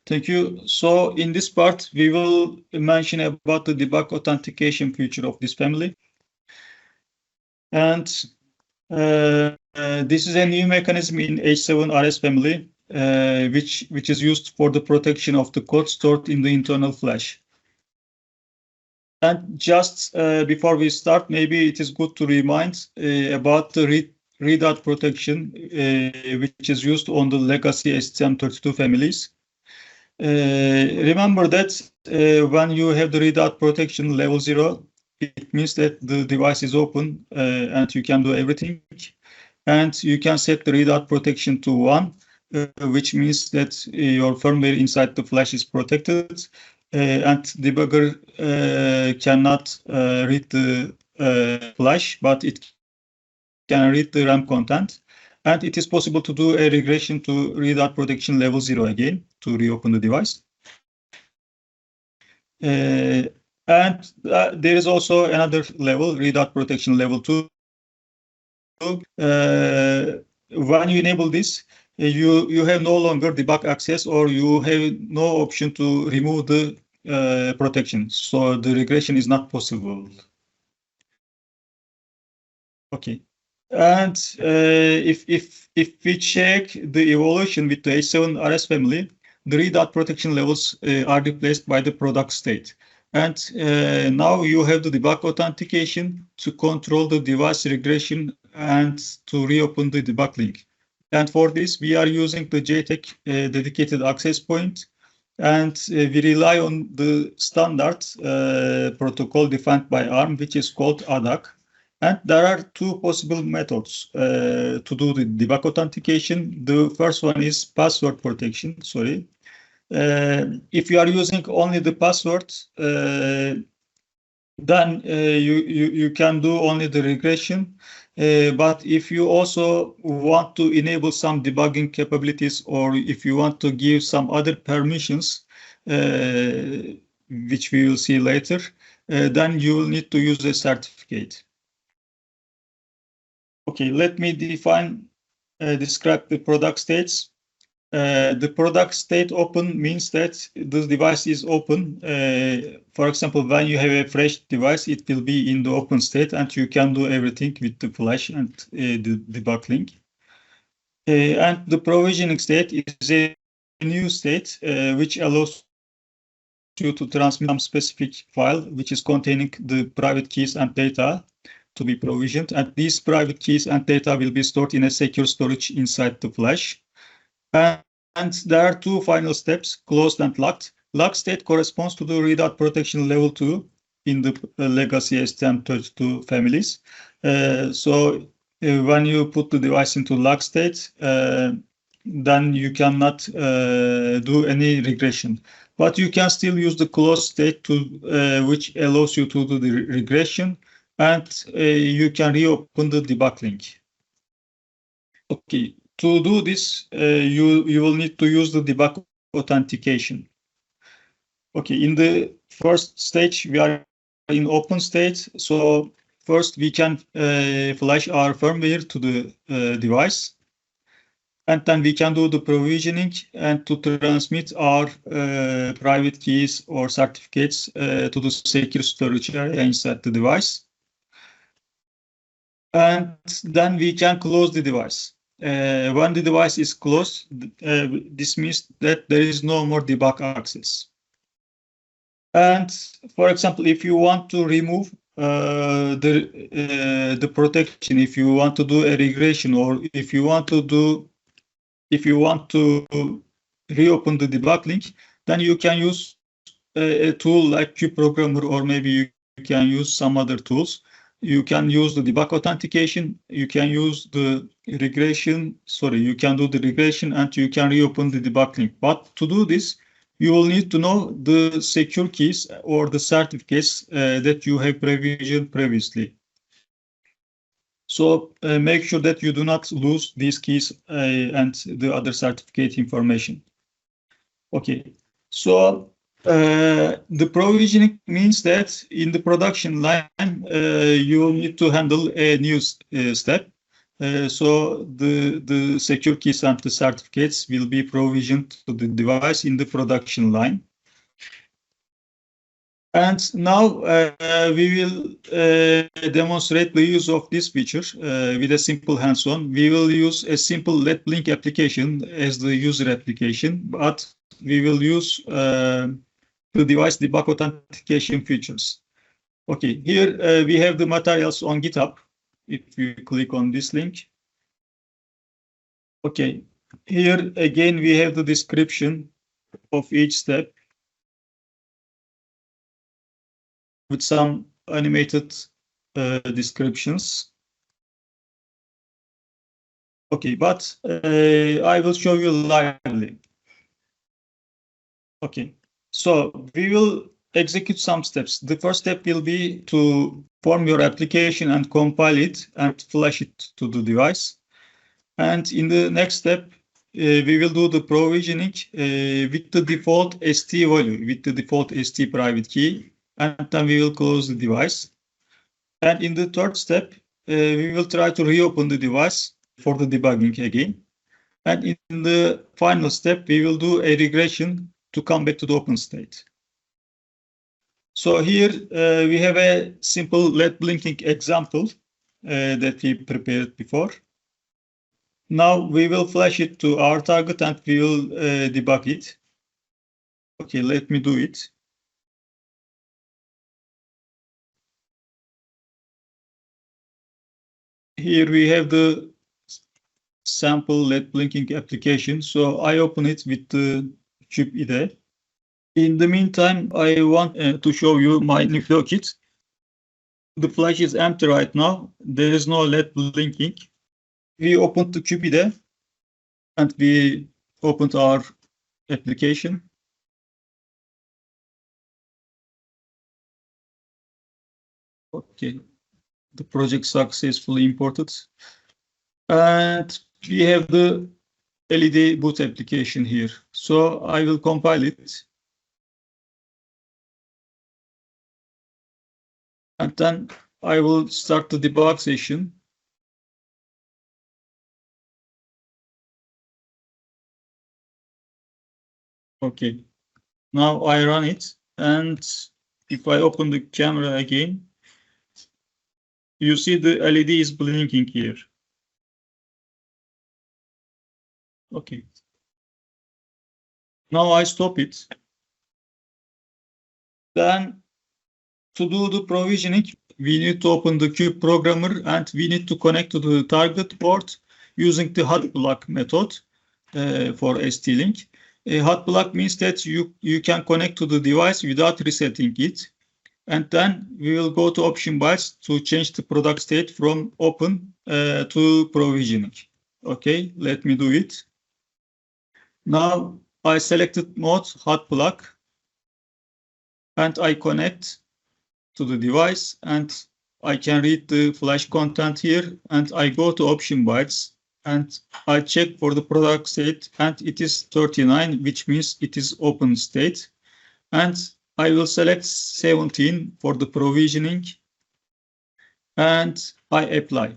Thank you. So in this part, we will mention about the debug authentication feature of this family. And this is a new mechanism in H7RS family, which is used for the protection of the code stored in the internal flash. And just before we start, maybe it is good to remind about the readout protection, which is used on the legacy STM32 families. Remember that when you have the readout protection level 0, it means that the device is open and you can do everything. And you can set the readout protection to 1, which means that your firmware inside the flash is protected. And debugger cannot read the flash, but it can read the RAM content. And it is possible to do a regression to readout protection level 0 again to reopen the device. And there is also another level, readout protection level 2. When you enable this, you have no longer debug access, or you have no option to remove the protection. So the regression is not possible. Okay. And if we check the evolution with the H7RS family, the readout protection levels are replaced by the product state. And now you have the debug authentication to control the device regression and to reopen the debug link. And for this, we are using the JTAG dedicated access point. And we rely on the standard protocol defined by ARM, which is called ADAC. And there are two possible methods to do the debug authentication. The first one is password protection, sorry. If you are using only the password, then you can do only the regression. But if you also want to enable some debugging capabilities, or if you want to give some other permissions, which we will see later, then you will need to use a certificate. Okay, let me describe the product states. The product state open means that the device is open. For example, when you have a fresh device, it will be in the open state, and you can do everything with the flash and the debug link. And the provisioning state is a new state, which allows you to transmit some specific file, which is containing the private keys and data to be provisioned. And these private keys and data will be stored in a secure storage inside the flash. And there are two final steps, closed and locked. Locked state corresponds to the readout protection level 2 in the legacy STM32 families. So when you put the device into locked state, then you cannot do any regression. But you can still use the closed state which allows you to do the regression, and you can reopen the debug link. Okay. To do this, you will need to use the debug authentication. Okay, in the first stage, we are in open state. So first, we can flash our firmware to the device. And then we can do the provisioning and to transmit our private keys or certificates to the secure storage area inside the device. And then we can close the device. When the device is closed, this means that there is no more debug access. And for example, if you want to remove the protection, if you want to do a regression, or if you want to reopen the debug link, then you can use a tool like QProgrammer, or maybe you can use some other tools. You can use the debug authentication, you can use the regression, you can do the regression, and you can reopen the debug link. But to do this, you will need to know the secure keys or the certificates that you have provisioned previously. So make sure that you do not lose these keys and the other certificate information. Okay, so the provisioning means that in the production line, you will need to handle a new step. So the secure keys and the certificates will be provisioned to the device in the production line. And now we will demonstrate the use of this feature with a simple hands-on. We will use a simple Let Blink application as the user application, but we will use the device debug authentication features. Okay, here we have the materials on GitHub. If you click on this link. Okay, here again we have the description of each step with some animated descriptions. Okay, but I will show you lively. Okay, so we will execute some steps. The first step will be to form your application and compile it and flash it to the device. And in the next step, we will do the provisioning with the default ST value, with the default ST private key, and then we will close the device. And in the third step, we will try to reopen the device for the debugging again. And in the final step, we will do a regression to come back to the open state. So here we have a simple LED blinking example that we prepared before. Now we will flash it to our target and we will debug it. Okay, let me do it. Here we have the sample LED blinking application. So I open it with the Cube IDE. In the meantime, I want to show you my Nucleo kit. The flash is empty right now. There is no LED blinking. We opened the Cube IDE and we opened our application. Okay, the project successfully imported. And we have the LED boot application here. So I will compile it. And then I will start the debug session. Okay, now I run it. And if I open the camera again, you see the LED is blinking here. Okay. Now I stop it. Then to do the provisioning, we need to open the Cube programmer and we need to connect to the target port using the hot block method for ST-Link. Hot block means that you can connect to the device without resetting it. And then we will go to option bytes to change the product state from open to provisioning. Okay, let me do it. Now I selected mode hot block and I connect to the device and I can read the flash content here and I go to option bytes and I check for the product state and it is 39, which means it is open state. And I will select 17 for the provisioning and I apply.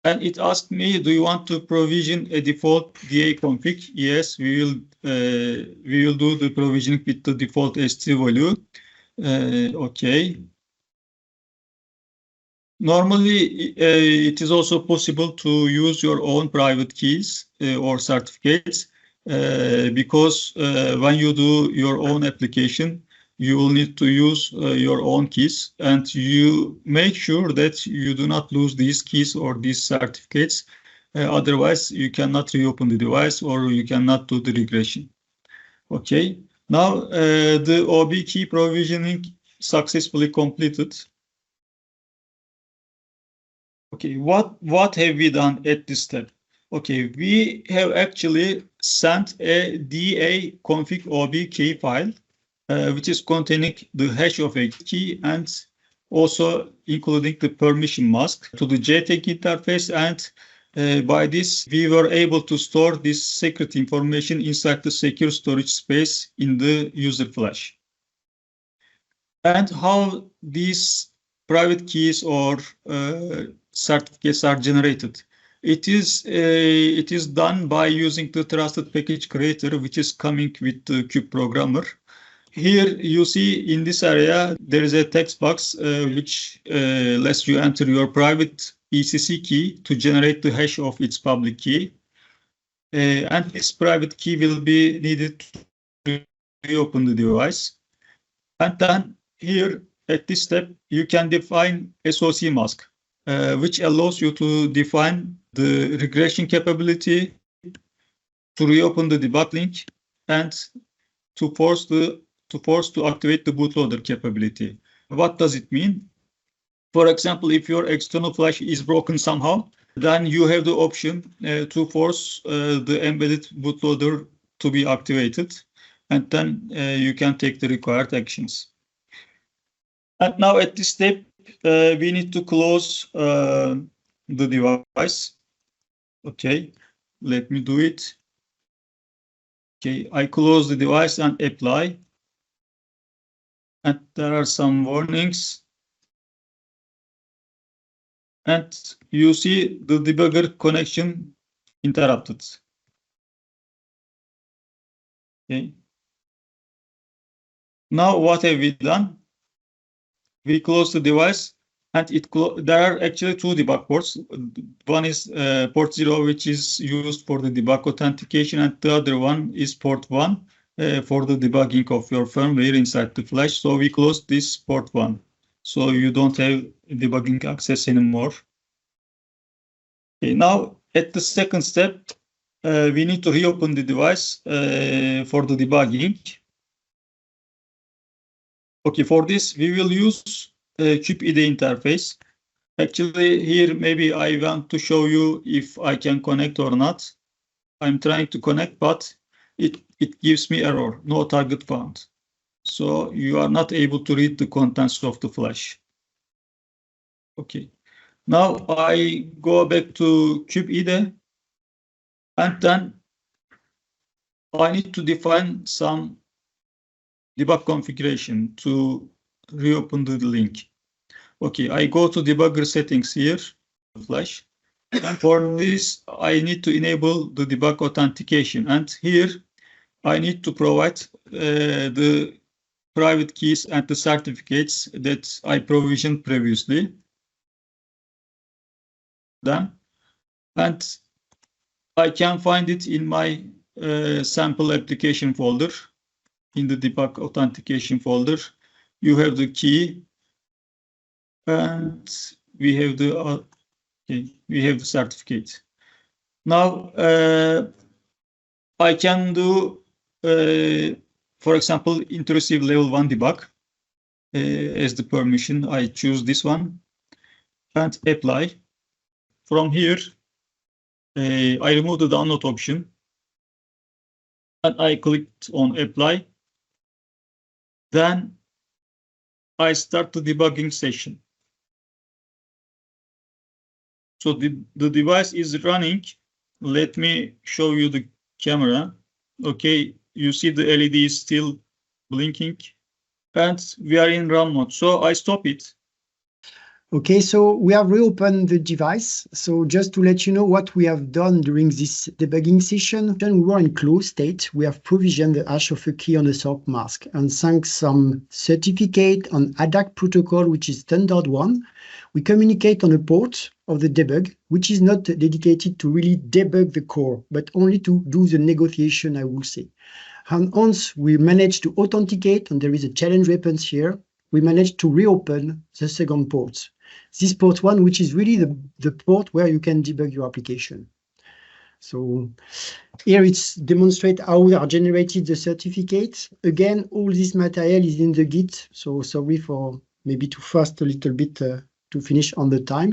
And it asked me, do you want to provision a default DA config? Yes, we will do the provisioning with the default ST value. Okay. Normally, it is also possible to use your own private keys or certificates because when you do your own application, you will need to use your own keys and you make sure that you do not lose these keys or these certificates. Otherwise, you cannot reopen the device or you cannot do the regression. Okay. Now, the OB key provisioning successfully completed. Okay, what have we done at this step? Okay, we have actually sent a DA config OB key file, which is containing the hash of a key and also including the permission mask to the JTAG interface. And by this, we were able to store this secret information inside the secure storage space in the user flash. And how these private keys or certificates are generated. It is done by using the trusted package creator, which is coming with the Cube programmer. Here you see in this area there is a text box which lets you enter your private ECC key to generate the hash of its public key. And this private key will be needed to reopen the device. And then here at this step, you can define SOC mask, which allows you to define the regression capability, to reopen the debug link, and to force to activate the bootloader capability. What does it mean? For example, if your external flash is broken somehow, then you have the option to force the embedded bootloader to be activated, and then you can take the required actions. And now at this step, we need to close the device. Okay, let me do it. Okay, I close the device and apply. And there are some warnings. And you see the debugger connection interrupted. Okay. Now what have we done? We close the device, and there are actually two debug ports. One is port 0, which is used for the debug authentication, and the other one is port 1 for the debugging of your firmware inside the flash. So we close this port 1. So you don't have debugging access anymore. Okay, now at the second step, we need to reopen the device for the debugging. Okay, for this, we will use Cube IDE interface. Actually, here maybe I want to show you if I can connect or not. I'm trying to connect, but it gives me error, no target found. So you are not able to read the contents of the flash. Okay, now I go back to Cube IDE, and then I need to define some debug configuration to reopen the link. Okay, I go to debugger settings here, flash, and for this I need to enable the debug authentication, and here I need to provide the private keys and the certificates that I provisioned previously. Then, and I can find it in my sample application folder. In the debug authentication folder, you have the key, and we have the certificate. Now I can do, for example, intrusive level 1 debug as the permission. I choose this one and apply. From here, I remove the download option, and I clicked on apply. Then I start the debugging session. So the device is running. Let me show you the camera. Okay, you see the LED is still blinking, and we are in run mode. So I stop it. Okay, so we have reopened the device. So just to let you know what we have done during this debugging session, when we were in closed state, we have provisioned the hash of a key on the SOC mask and sank some certificate on ADAC protocol, which is standard one. We communicate on a port of the debug, which is not dedicated to really debug the core, but only to do the negotiation, I will say. And once we manage to authenticate, and there is a challenge weapons here, we managed to reopen the second port. This port 1, which is really the port where you can debug your application. So here it's demonstrate how we are generated the certificate. Again, all this material is in the Git, so sorry for maybe too fast a little bit to finish on the time.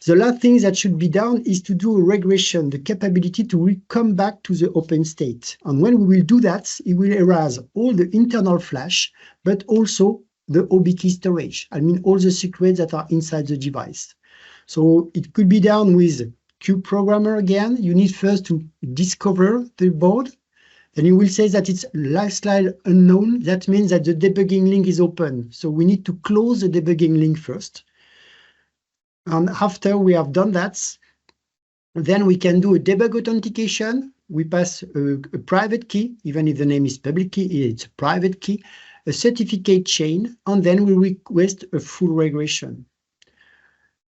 The last thing that should be done is to do a regression, the capability to come back to the open state. And when we will do that, it will erase all the internal flash, but also the OB key storage. I mean, all the secrets that are inside the device. So it could be done with Cube programmer again. You need first to discover the board. Then you will say that it's lifestyle unknown. That means that the debugging link is open. So we need to close the debugging link first. And after we have done that, then we can do a debug authentication. We pass a private key, even if the name is public key, it's a private key, a certificate chain, and then we request a full regression.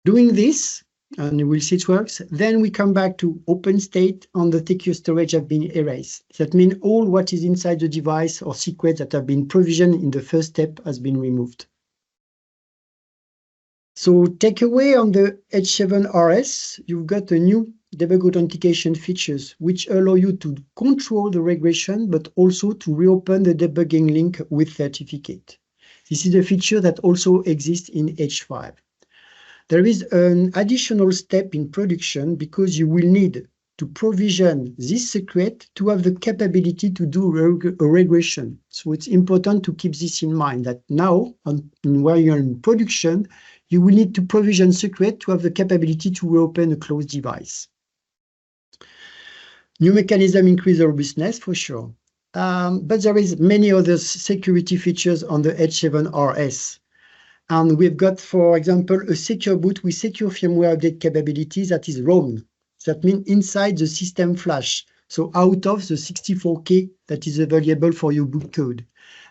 Doing this, and you will see it works, then we come back to open state and the secure storage have been erased. That means all what is inside the device or secrets that have been provisioned in the first step has been removed. So takeaway on the H7RS, you've got a new debug authentication features, which allow you to control the regression, but also to reopen the debugging link with certificate. This is a feature that also exists in H5. There is an additional step in production because you will need to provision this secret to have the capability to do a regression. So it's important to keep this in mind that now, while you're in production, you will need to provision secret to have the capability to reopen a closed device. New mechanism increase the robustness for sure. But there is many other security features on the H7RS. And we've got, for example, a secure boot with secure firmware update capabilities that is ROM. That means inside the system flash. So out of the 64K that is available for your boot code.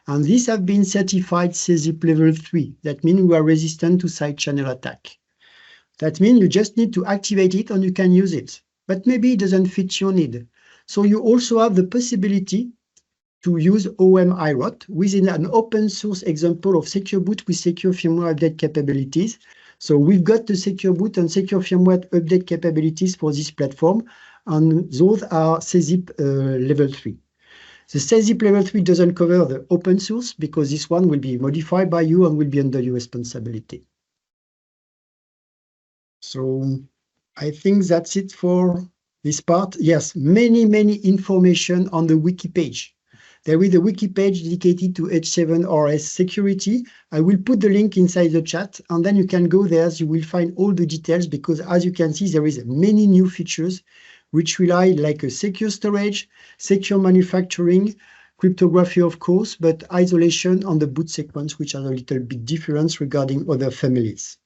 And these have been certified SESIP level 3. That means we are resistant to side channel attack. That means you just need to activate it and you can use it. But maybe it doesn't fit your need. So you also have the possibility to use OM-IROT within an open source example of secure boot with secure firmware update capabilities. So we've got the secure boot and secure firmware update capabilities for this platform, and those are SESIP level 3. The SESIP level 3 doesn't cover the open source because this one will be modified by you and will be under your responsibility. So I think that's it for this part. Yes, many information on the wiki page. There is a wiki page dedicated to H7RS security. I will put the link inside the chat, and then you can go there. You will find all the details because, as you can see, there is many new features which rely like a secure storage, secure manufacturing, cryptography, of course, but isolation on the boot sequence, which are a little bit different regarding other families.